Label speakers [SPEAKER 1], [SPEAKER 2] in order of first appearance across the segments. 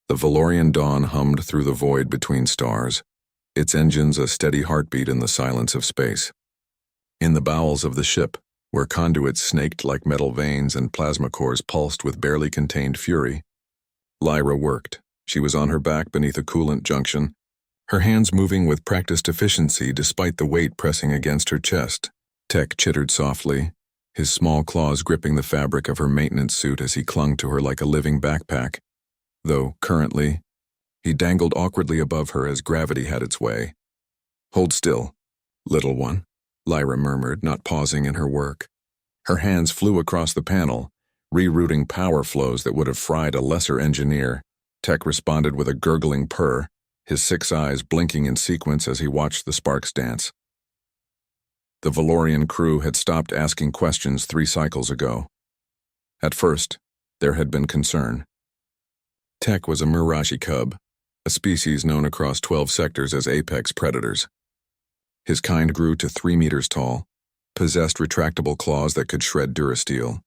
[SPEAKER 1] The Valorian dawn hummed through the void between stars, its engines a steady heartbeat in the silence of space. In the bowels of the ship, where conduits snaked like metal veins and plasma cores pulsed with barely contained fury, Lyra worked. She was on her back beneath a coolant junction, her hands moving with practiced efficiency despite the weight pressing against her chest. Tech chittered softly, his small claws gripping the fabric of her maintenance suit as he clung to her like a living backpack, though, currently, he dangled awkwardly above her as gravity had its way. "Hold still, little one," Lyra murmured, not pausing in her work. Her hands flew across the panel, rerouting power flows that would have fried a lesser engineer. Tech responded with a gurgling purr, his 6 eyes blinking in sequence as he watched the sparks dance. The Valorian crew had stopped asking questions 3 cycles ago. At first, there had been concern. Tech was a Mirashi cub, a species known across 12 sectors as apex predators. His kind grew to 3 meters tall, possessed retractable claws that could shred durasteel,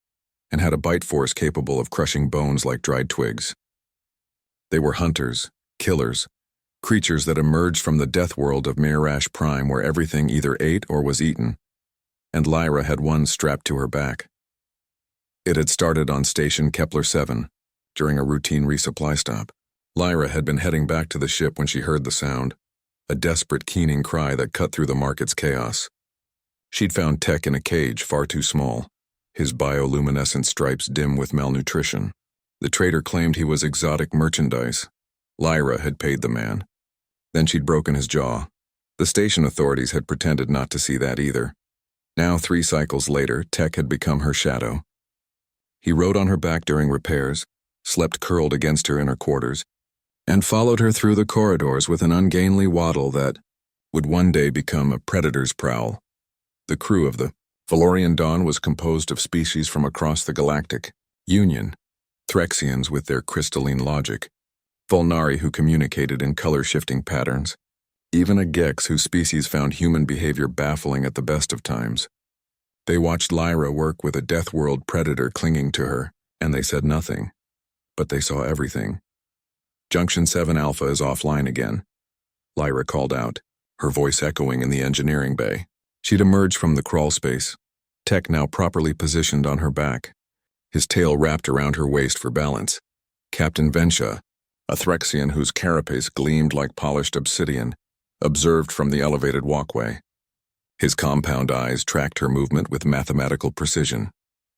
[SPEAKER 1] and had a bite force capable of crushing bones like dried twigs. They were hunters, killers, creatures that emerged from the death world of Mirash Prime where everything either ate or was eaten, and Lyra had one strapped to her back. It had started on Station Kepler 7, during a routine resupply stop. Lyra had been heading back to the ship when she heard the sound, a desperate keening cry that cut through the market's chaos. She'd found Tech in a cage far too small, his bioluminescent stripes dim with malnutrition. The trader claimed he was exotic merchandise. Lyra had paid the man. Then she'd broken his jaw. The station authorities had pretended not to see that either. Now, 3 cycles later, Tech had become her shadow. He rode on her back during repairs, slept curled against her inner quarters, and followed her through the corridors with an ungainly waddle that would one day become a predator's prowl. The crew of the Valorian Dawn was composed of species from across the galactic Union, Threxians with their crystalline logic, Volnari who communicated in color-shifting patterns, even a Gex whose species found human behavior baffling at the best of times. They watched Lyra work with a Death World predator clinging to her, and they said nothing. But they saw everything. "Junction 7 Alpha is offline again," Lyra called out, her voice echoing in the engineering bay. She'd emerged from the crawl space, Tech now properly positioned on her back, his tail wrapped around her waist for balance. Captain Vensha, a Threxian whose carapace gleamed like polished obsidian, observed from the elevated walkway. His compound eyes tracked her movement with mathematical precision.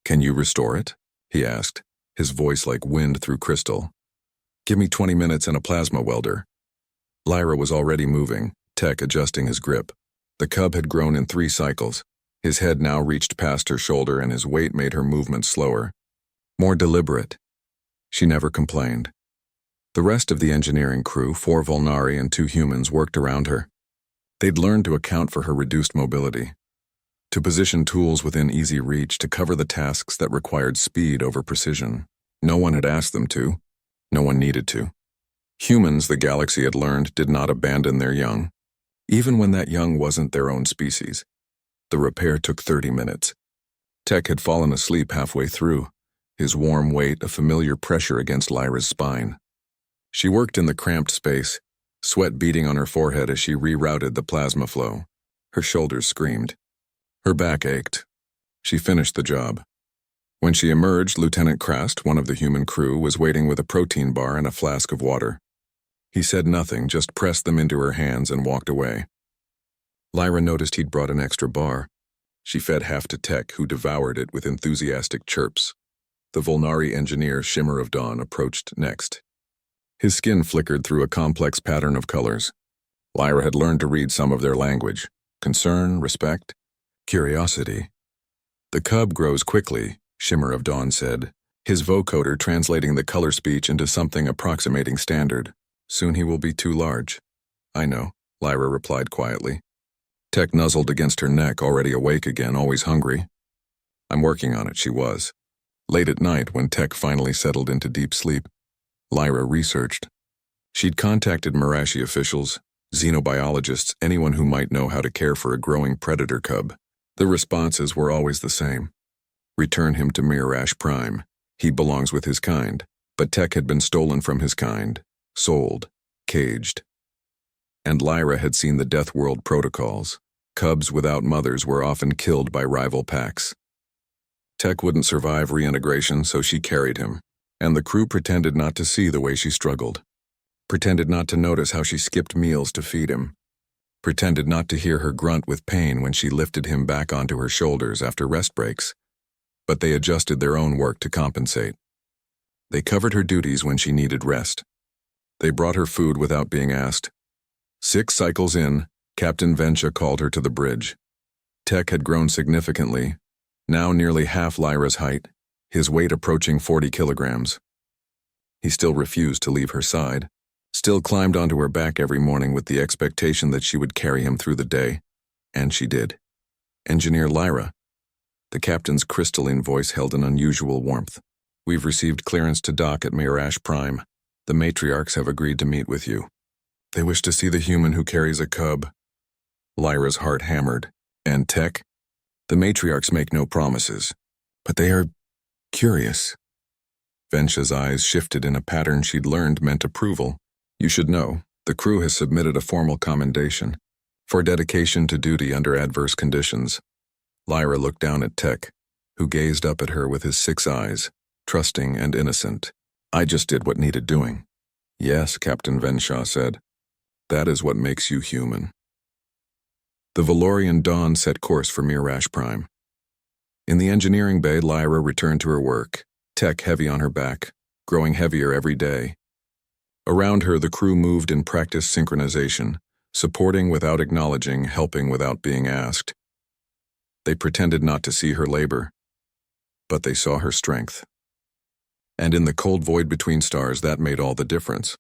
[SPEAKER 1] "Can you restore it?" he asked, his voice like wind through crystal. "Give me 20 minutes and a plasma welder." Lyra was already moving, Tech adjusting his grip. The cub had grown in 3 cycles. His head now reached past her shoulder and his weight made her movement slower, more deliberate. She never complained. The rest of the engineering crew, 4 Volnari and 2 humans, worked around her. They'd learned to account for her reduced mobility, to position tools within easy reach to cover the tasks that required speed over precision. No one had asked them to. No one needed to. Humans, the galaxy had learned, did not abandon their young, even when that young wasn't their own species. The repair took 30 minutes. Tech had fallen asleep halfway through, his warm weight a familiar pressure against Lyra's spine. She worked in the cramped space, sweat beading on her forehead as she rerouted the plasma flow. Her shoulders screamed. Her back ached. She finished the job. When she emerged, Lieutenant Krast, one of the human crew, was waiting with a protein bar and a flask of water. He said nothing, just pressed them into her hands and walked away. Lyra noticed he'd brought an extra bar. She fed half to Tech, who devoured it with enthusiastic chirps. The Volnari engineer, Shimmer of Dawn, approached next. His skin flickered through a complex pattern of colors. Lyra had learned to read some of their language: concern, respect, curiosity. "The cub grows quickly," Shimmer of Dawn said, his vocoder translating the color speech into something approximating standard. "Soon he will be too large." "I know," Lyra replied quietly. Tech nuzzled against her neck, already awake again, always hungry. "I'm working on it," she was. Late at night, when Tech finally settled into deep sleep, Lyra researched. She'd contacted Mirashi officials, xenobiologists, anyone who might know how to care for a growing predator cub. The responses were always the same. "Return him to Mirash Prime. He belongs with his kind." But Tech had been stolen from his kind, sold, caged. And Lyra had seen the Death World protocols. Cubs without mothers were often killed by rival packs. Tech wouldn't survive reintegration, so she carried him, and the crew pretended not to see the way she struggled. Pretended not to notice how she skipped meals to feed him. Pretended not to hear her grunt with pain when she lifted him back onto her shoulders after rest breaks. But they adjusted their own work to compensate. They covered her duties when she needed rest. They brought her food without being asked. 6 cycles in, Captain Vensha called her to the bridge. Tech had grown significantly, now nearly half Lyra's height, his weight approaching 40 kilograms. He still refused to leave her side, still climbed onto her back every morning with the expectation that she would carry him through the day, and she did. Engineer Lyra. The captain's crystalline voice held an unusual warmth. We've received clearance to dock at Mirash Prime. The matriarchs have agreed to meet with you. They wish to see the human who carries a cub. Lyra's heart hammered. And Tech? The matriarchs make no promises, but they are curious. Vensha's eyes shifted in a pattern she'd learned meant approval. You should know, the crew has submitted a formal commendation for dedication to duty under adverse conditions. Lyra looked down at Tech, who gazed up at her with his 6 eyes, trusting and innocent. I just did what needed doing. Yes, Captain Venshaw said. That is what makes you human. The Valorian dawn set course for Mirash Prime. In the engineering bay, Lyra returned to her work, Tech heavy on her back, growing heavier every day. Around her, the crew moved in practice synchronization, supporting without acknowledging, helping without being asked. They pretended not to see her labor, but they saw her strength. And in the cold void between stars, that made all the difference.